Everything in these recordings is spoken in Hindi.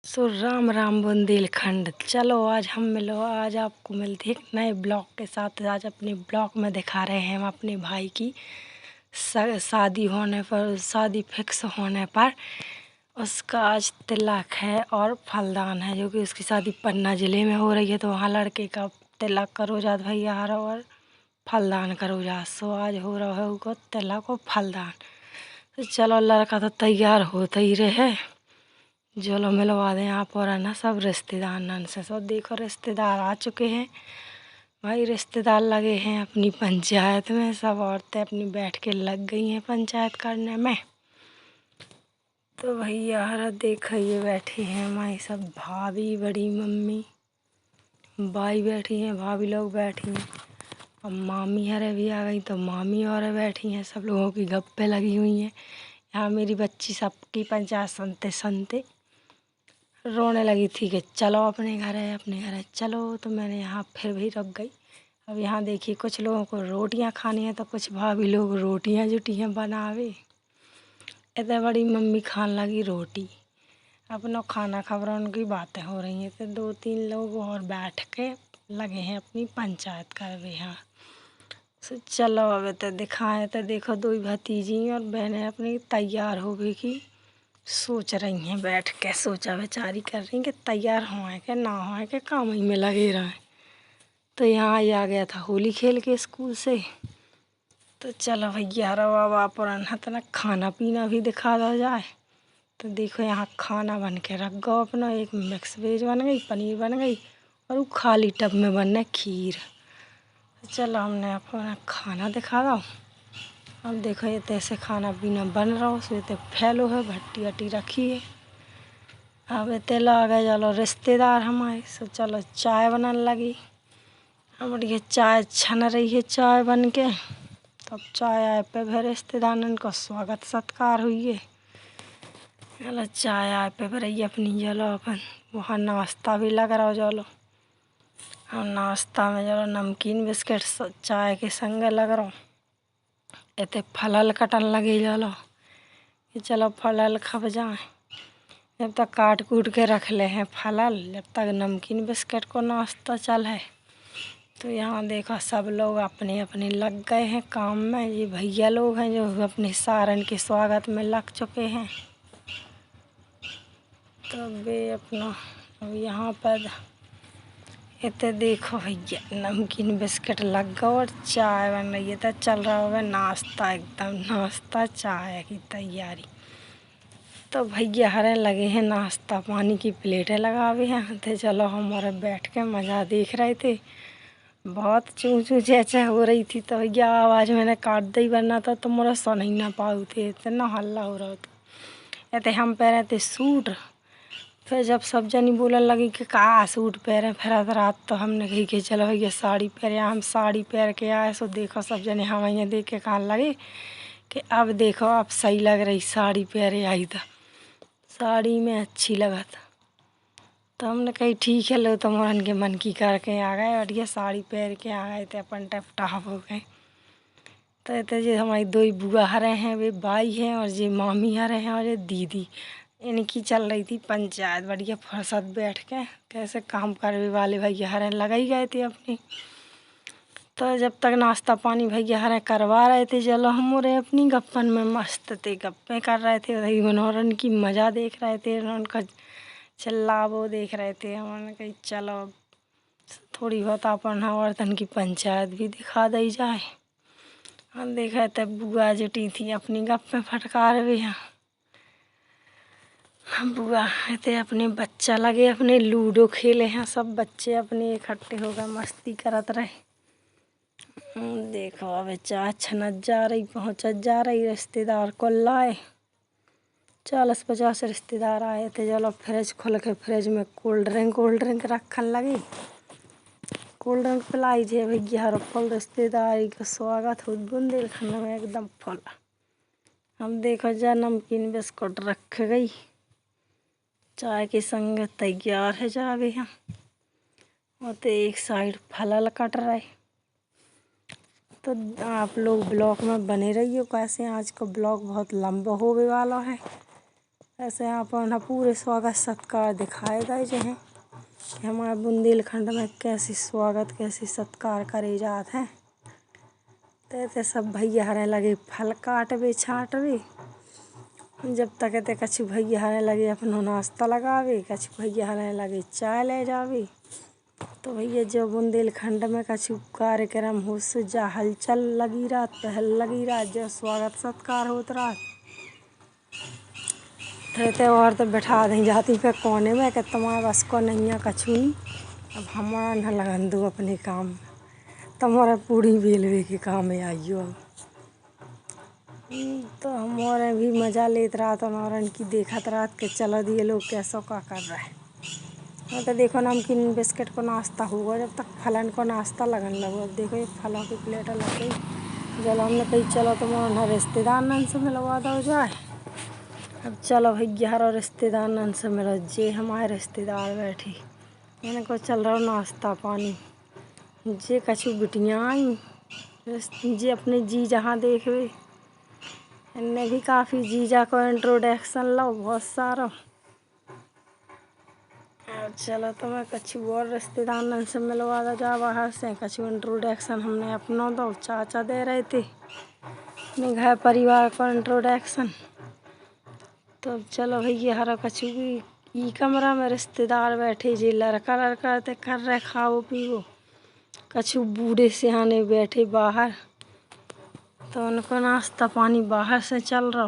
राम राम बुंदेलखंड। चलो आज आपको मिलते हैं एक नए ब्लॉग के साथ। आज अपने ब्लॉग में दिखा रहे हैं हम अपने भाई की शादी फिक्स होने पर उसका आज तिलक है और फलदान है, जो कि उसकी शादी पन्ना ज़िले में हो रही है। तो वहाँ लड़के का तिलक करो जात भैया और फलदान करो जात। सो आज हो रहा है उसको तिलक और फलदान। तो चलो लड़का तो तैयार होता ही रहे, चलो मिलवा दें आप और है ना सब रिश्तेदार नन से। सब देखो रिश्तेदार आ चुके हैं भाई, रिश्तेदार लगे हैं अपनी पंचायत में। सब औरतें अपनी बैठ के लग गई हैं पंचायत करने में। तो भैया हरा देखो ये बैठी हैं हमारी सब भाभी, बड़ी मम्मी, बाई बैठी हैं, भाभी लोग बैठी हैं और मामी हरे भी आ गई। तो मामी और बैठी हैं, सब लोगों की गप्पे लगी हुई हैं। यहाँ मेरी बच्ची सबकी पंचायत सुनते सुनते रोने लगी थी कि चलो अपने घर है चलो। तो मैंने यहाँ फिर भी रुक गई। अब यहाँ देखिए कुछ लोगों को रोटियाँ खानी है तो कुछ भाभी लोग रोटियाँ जुटी हैं बनावे। इतने बड़ी मम्मी खाने लगी रोटी, अपना खाना खबर उनकी बातें हो रही हैं। तो 2-3 लोग और बैठ के लगे हैं अपनी पंचायत कर यहाँ। तो चलो अब तो दिखाएं। तो देखो 2 भतीजी और बहनें अपनी तैयार हो गई की सोच रही हैं, बैठ के सोचा विचारी कर रही हैं कि तैयार होए कि ना होए कि काम ही में लगे रहें। तो यहाँ आ गया था होली खेल के स्कूल से। तो चलो भैया रवा आप और ना खाना पीना भी दिखा दो जाए। तो देखो यहाँ खाना बन के रख गो अपना। एक मिक्स वेज बन गई, पनीर बन गई और वो खाली टब में बनना खीर। तो चलो हमने अपना खाना दिखा दो। अब देखो ये तैसे खाना पीना बन रहा हो, सो फैलो है, भट्टी वट्टी रखी है। अब इतने आ गए चलो रिश्तेदार हमारे। सो चलो चाय बनने लगी। अब ये चाय छन रही है, चाय बन के। तब चाय आए पे फिर रिश्तेदारन का स्वागत सत्कार हुई है। चलो चाय आए पे रही अपनी चलो अपन वहाँ नाश्ता भी लग रहा हो चलो। और नाश्ता में चलो नमकीन बिस्किट चाय के संग लग रहा। इतने फलल कटन लगे चलो कि चलो फलल खप जाए। जब तक काट कूट के रख ले हैं फलल, जब तक नमकीन बिस्किट को नाश्ता चल है। तो यहाँ देखो सब लोग अपने अपने लग गए हैं काम में। ये भैया लोग हैं जो अपने सारन के स्वागत में लग चुके हैं। तो वे अपना अब यहाँ पर इतने देखो भैया नमकीन बिस्किट लग गए और चाय बन रही है। तो चल रहा होगा नाश्ता, एकदम नाश्ता चाय की तैयारी। तो भैया हरे लगे हैं नाश्ता पानी की प्लेटें लगावे हैं। तो चलो हमारे बैठ के मज़ा देख रहे थे। बहुत चूँ चूँ चेचे हो रही थी। तो भैया आवाज़ मैंने काट दी, वरना तो तुम्हारा सुन ही ना पाऊ थे, इतना हल्ला हो रहा था। ऐसे हम पहने थे सूट। फिर जब सब जनी बोलने लगी कि का सूट पहने फिर रात, तो हमने कही कि चलो भैया साड़ी पहने। हम साड़ी पहन के आए। सो देखो सब जने हम यहाँ देख के कहने लगे कि अब देखो अब सही लग रही साड़ी पहने आई। था साड़ी में अच्छी लगा था। तो हमने कही ठीक है लो, तुम्हारन के मन की करके आ गए और ये साड़ी पहन के आ गए थे अपन टप टाप हो गए। तो इतने जो हमारी 2 बुआ हरे हैं वे बाई हैं और ये मामी हरे हैं और ये दीदी। इनकी चल रही थी पंचायत बढ़िया फुर्सत बैठ के। कैसे काम करने वाले भैया हरे लगा ही गए थे अपनी। तो जब तक नाश्ता पानी भैया हरे करवा रहे थे, चलो हम और अपनी गप्पन में मस्त थे, गप्पे कर रहे थे। वही उन्होंने की मज़ा देख रहे थे, उनका चिल्ला वो देख रहे थे। हमने कही चलो थोड़ी बहुत अपन औरतन की पंचायत भी दिखा दी जाए। हम देखा तब बुआ जुटी थी अपनी गप्पे फटकार भी। हैं बुआ थे अपने बच्चा लगे अपने लूडो खेले हैं। सब बच्चे अपने इकट्ठे हो गए मस्ती करत रहे। देखो अब चाय छनत जा रही, पहुँचत जा रही। रिश्तेदार को लाए 40-50 रिश्तेदार आए थे। चलो फ्रिज खोल के फ्रिज में कोल्ड ड्रिंक रखन लगी। कोल्ड ड्रिंक पिलाई थे भैया हर फुल रिश्तेदारी का स्वागत हो बुंदेलखंड में एकदम फुल। हम देखो जा नमकीन बिस्कुट रख गई, चाय के संग तैयार है जावे यहाँ। और तो एक साइड फलल कट रहे। तो आप लोग ब्लॉग में बने रहिए। कैसे आज का ब्लॉग बहुत लंबा होने वाला है। ऐसे यहाँ पर पूरे स्वागत सत्कार दिखाए गए जो हैं कि हमारे बुंदेलखंड में कैसे स्वागत कैसे सत्कार करे जाते हैं। तो सब भैया हरे लगे फल काटवे छाटवे, जब तक ते कछु भैया हरे लगे अपनो नाश्ता लगावे, कछु भैया हरे लगे चाय ले जावे। तो भैया जो बुंदेलखंड में कछु कार्यक्रम हो सो जा हलचल लगी रात, पहल लगी रात, जो स्वागत सत्कार होत रात रहते और तो बैठा दें जाती पे कोने में कि तुम्हारे बस को नहीं है कछु नहीं, अब हमारा न लगन दो अपने काम, तुम्हारा पूरी बेलवे के काम में आइयो। तो हमारे भी मजा लेत रात और इनकी देखत रात के चलो दिए लोग कैसो का कर रहे हैं। तो देखो नमकीन बिस्किट को नाश्ता हुआ, जब तक फलन को नाश्ता लगन लगो। अब देखो ये फलों की प्लेट लग गई, जब हमने कही चलो तुम्हारा रिश्तेदार से मिलवा दो जाए। अब चलो भैया और रिश्तेदार से मिलो, जे हमारे रिश्तेदार बैठी इनको चल रहा नाश्ता पानी, जे कछु बिटियाँ आई जे अपने जी जहाँ देखवे, इनने भी काफ़ी जीजा को इंट्रोडक्शन लो बहुत सारा। चलो तो मैं कछु और रिश्तेदार से मिलवा दो जा बाहर से, कछु इंट्रोडक्शन हमने अपना दो, चाचा दे रहे थे अपने घर परिवार को इंट्रोडक्शन। तो अब चलो भैया हरा कछु भी ई कमरा में रिश्तेदार बैठे जे लड़का लड़का ते कर रहे खाओ पीओ, कछु बूढ़े सियाने बैठे बाहर, तो उनको नाश्ता पानी बाहर से चल रहा।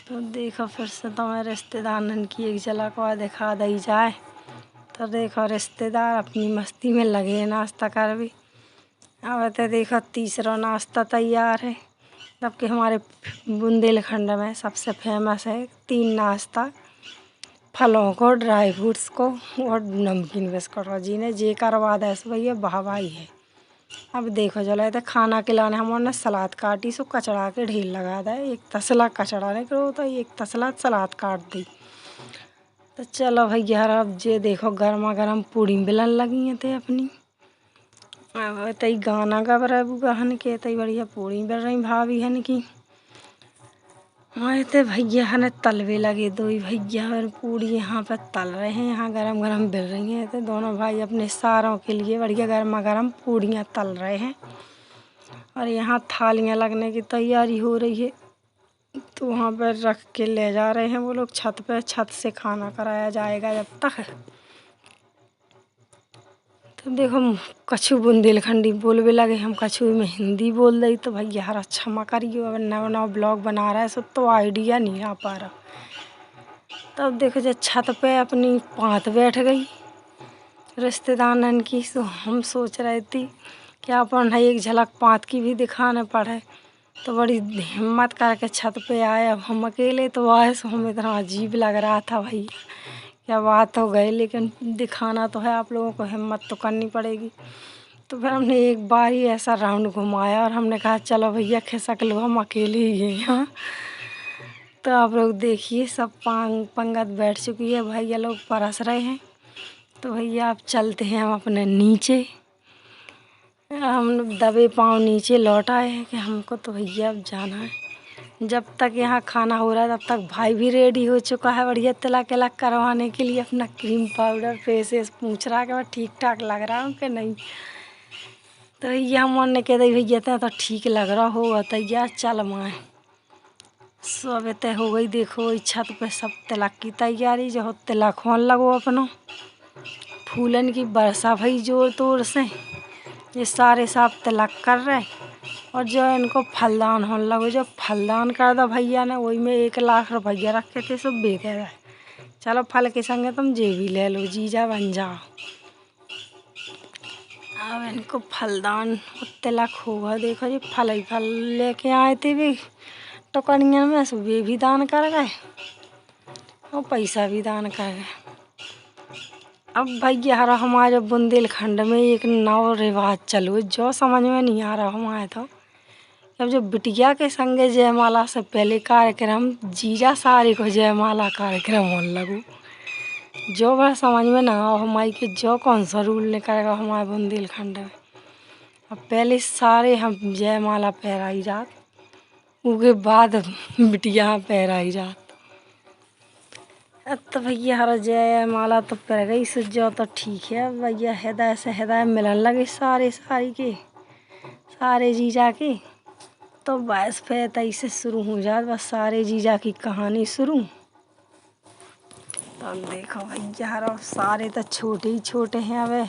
तो देखो फिर से तुम्हें रिश्तेदार की एक झलक और दिखा दी जाए। तो देखो रिश्तेदार अपनी मस्ती में लगे नाश्ता कर भी। अब तो देखो तीसरा नाश्ता तैयार है, जबकि हमारे बुंदेलखंड में सबसे फेमस है 3 नाश्ता, फलों को, ड्राई फ्रूट्स को और नमकीन बिस्कुट को। जिन्हें जे करवा दे सो भैया वाहवाही है। अब देखो चलो तो खाना खिलाने हमने सलाद काटी, सो कचड़ा के ढेर लगा दे, एक तसला कचड़ा नहीं करो तो एक तसला सलाद काट दी। तो चलो भैया अब जे देखो गर्मा गर्म पूड़ी बेलन लगी हैं थे अपनी। अब तई गाना गा रहे बुआ हन के तई बढ़िया पूड़ी बेल रही भाभी हन की। हमारे भैया हन तलवे लगे, दो ही भैया और पूड़ी यहाँ पर तल रहे हैं, यहाँ गरम गरम बेल रही हैं। तो दोनों भाई अपने सारों के लिए बढ़िया गर्मा गर्म पूड़ियाँ तल रहे हैं और यहाँ थालियाँ लगने की तैयारी हो रही है। तो वहाँ पर रख के ले जा रहे हैं वो लोग छत पे, छत से खाना कराया जाएगा जब तक। तो देखो कछु बुंदेलखंडी बोलवे लगे, हम कछु में हिंदी बोल रही। तो भैया हर क्षमा करियो, अब नवा नवा ब्लॉग बना रहा है सो तो आइडिया नहीं आ पा रहा। तब देखो जब छत पे अपनी पात बैठ गई रिश्तेदारन की, तो हम सोच रहे थे कि अपन एक झलक पात की भी दिखाने पड़े। तो बड़ी हिम्मत करके छत पे आए, अब हम अकेले तो आए सो हमें इतना अजीब लग रहा था भैया क्या बात हो गई, लेकिन दिखाना तो है आप लोगों को, हिम्मत तो करनी पड़ेगी। तो फिर हमने एक बार ही ऐसा राउंड घुमाया और हमने कहा चलो भैया खिसक लो, हम अकेले ही हैं यहाँ। तो आप लोग देखिए सब पंगत बैठ चुकी है, भैया लोग परस रहे हैं। तो भैया आप चलते हैं हम अपने नीचे, हम दबे पाँव नीचे लौट आए हैं कि हमको तो भैया अब जाना है। जब तक यहाँ खाना हो रहा है तब तक भाई भी रेडी हो चुका है बढ़िया तिलक विलक करवाने के लिए, अपना क्रीम पाउडर फेस पूछ रहा है कि मैं ठीक ठाक लग रहा हूँ कि नहीं। तो भैया हम ने कह दी भैया तो ठीक लग रहा हो तैयार चल माए। सब तय हो गई, देखो वही छत पे सब तिलक की तैयारी, जो तिलक होने लगो अपना, फूलन की बरसा भई जोर तोर से, ये सारे साफ तिलक कर रहे और जो इनको फलदान होने लगे। जो फलदान कर दो भैया ने, वही में 1 लाख रुपया रखे थे, सब बेचे रहे। चलो फल के संगे तुम जे भी ले लो, जीजा बन जाओ। अब इनको फलदान तिलक होगा, देखो जी फल ही फल लेके आए थे भी टोकरिया में, सब वे भी दान कर गए और पैसा भी दान कर गए। अब भैया हरा हमारे बुंदेलखंड में एक नव रिवाज चलो जो समझ में नहीं आ रहा हमारे। तो अब जो बिटिया के संगे जयमाला से पहले कार्यक्रम, जीजा सारे को जयमाला कार्यक्रम होने लगो, जो बड़ा समझ में ना आओ हमारी के जो कौन सा रूल निकलेगा हमारे बुंदेलखंड में। अब पहले सारे हम जयमाला पहराई जात, उसके बाद बिटिया पहराई जात। अब तो भैया हर जय माला तो पड़ गई सज जाओ तो ठीक है। भैया हृदय से हृदय मिलन लगे सारे सारे जीजा के। तो बस फिर तई से शुरू हो जाए बस सारे जीजा की कहानी शुरू। तो देखो भैया हर सारे तो छोटे ही छोटे हैं अब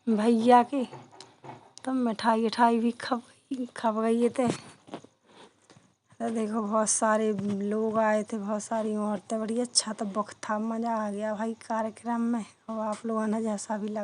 भैया के। तो मिठाई उठाई भी खप गई थे। तो देखो बहुत सारे लोग आए थे, बहुत सारी औरतें, बड़ी अच्छा तो बहुत था, मज़ा आ गया भाई कार्यक्रम में। और आप लोगों ने जैसा भी लगा